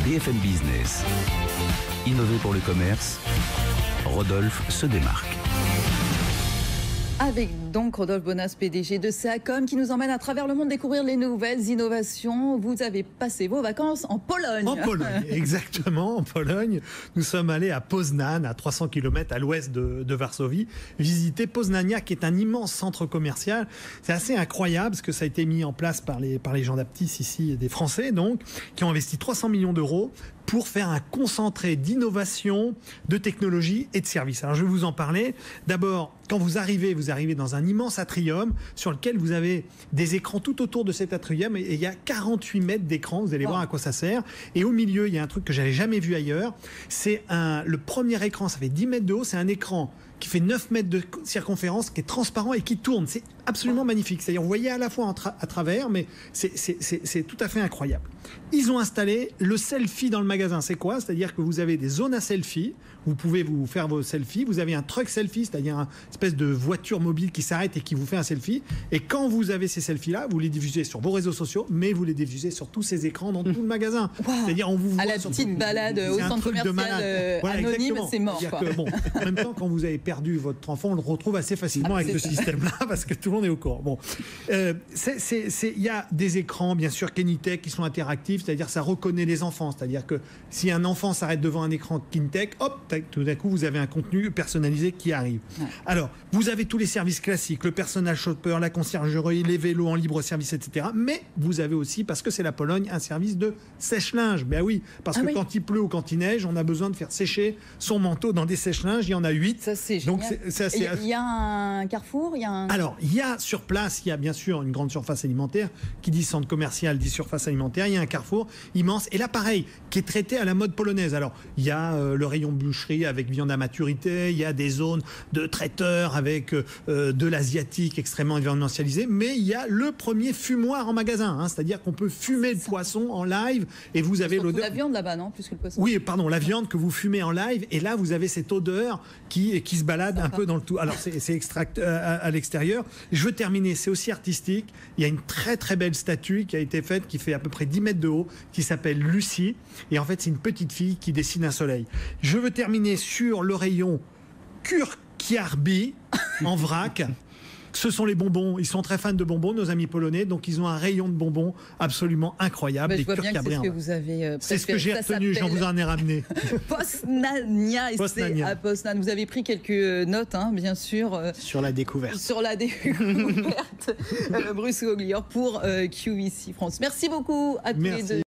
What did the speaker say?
BFM Business. Innover pour le commerce. Rodolphe se démarque. Avec donc Rodolphe Bonas, PDG de Seacom, qui nous emmène à travers le monde découvrir les nouvelles innovations. Vous avez passé vos vacances en Pologne. En Pologne, exactement, en Pologne. Nous sommes allés à Poznań, à 300 km à l'ouest de Varsovie, visiter Poznania, qui est un immense centre commercial. C'est assez incroyable, parce que ça a été mis en place par les gens d'Aptis ici, des Français, donc, qui ont investi 300 millions d'euros pour faire un concentré d'innovation, de technologie et de services. Alors je vais vous en parler. D'abord, quand vous arrivez dans un immense atrium sur lequel vous avez des écrans tout autour de cet atrium, et il y a 48 mètres d'écran, vous allez voir à quoi ça sert. Et au milieu, il y a un truc que j'avais jamais vu ailleurs. C'est le premier écran, ça fait 10 mètres de haut, c'est un écran qui fait 9 mètres de circonférence, qui est transparent et qui tourne. C'est absolument magnifique. C'est-à-dire, vous voyez à la fois à travers, mais c'est tout à fait incroyable. Ils ont installé le selfie dans le magasin. C'est quoi? C'est-à-dire que vous avez des zones à selfie. Vous pouvez vous faire vos selfies. Vous avez un truck selfie, c'est-à-dire une espèce de voiture mobile qui s'arrête et qui vous fait un selfie. Et quand vous avez ces selfies-là, vous les diffusez sur vos réseaux sociaux, mais vous les diffusez sur tous ces écrans dans tout le magasin. Wow. C'est-à-dire, on vous voit à la sur petite balade au centre commercial anonyme, c'est mort. Que, bon, en même temps, quand vous avez perdu votre enfant, on le retrouve assez facilement avec ce système-là, parce que tout le monde est au courant. Bon, il y a des écrans, bien sûr, Kenitech, qui sont interactifs, c'est-à-dire ça reconnaît les enfants. C'est-à-dire que si un enfant s'arrête devant un écran Kenitech, hop, tout d'un coup, vous avez un contenu personnalisé qui arrive. Ouais. Alors, vous avez tous les services classiques, le personal shopper, la conciergerie, les vélos en libre service, etc. Mais vous avez aussi, parce que c'est la Pologne, un service de sèche-linge. Ben oui, parce que quand il pleut ou quand il neige, on a besoin de faire sécher son manteau dans des sèche-linges. Il y en a 8. Ça, c'est génial. Donc, il y a un Carrefour, Alors, il y a sur place, il y a bien sûr une grande surface alimentaire. Qui dit centre commercial, dit surface alimentaire. Il y a un Carrefour immense. Et là, pareil, qui est traité à la mode polonaise. Alors, il y a le rayon boucherie avec viande à maturité. Il y a des zones de traiteurs avec de l'asiatique extrêmement événementialisé. Mais il y a le premier fumoir en magasin. C'est-à-dire qu'on peut fumer le poisson en live et vous avez l'odeur. La viande là-bas, non? Plus que le poisson. Oui, pardon, la viande que vous fumez en live. Et là, vous avez cette odeur qui se balade un peu dans le tout. Alors, c'est extract à l'extérieur. Je veux terminer, c'est aussi artistique. Il y a une très très belle statue qui a été faite, qui fait à peu près 10 mètres de haut, qui s'appelle Lucie. Et en fait, c'est une petite fille qui dessine un soleil. Je veux terminer sur le rayon Kurkiarbi en vrac. Ce sont les bonbons. Ils sont très fans de bonbons, nos amis polonais. Donc, ils ont un rayon de bonbons absolument incroyable. Je vois bien que c'est ce que vous avez c'est ce que j'ai retenu. J'en vous en ai ramené. Poznania, c'est à Poznań. Vous avez pris quelques notes, bien sûr. Sur la découverte. Sur la découverte. Bruce Oglior pour QVC France. Merci beaucoup à tous les deux.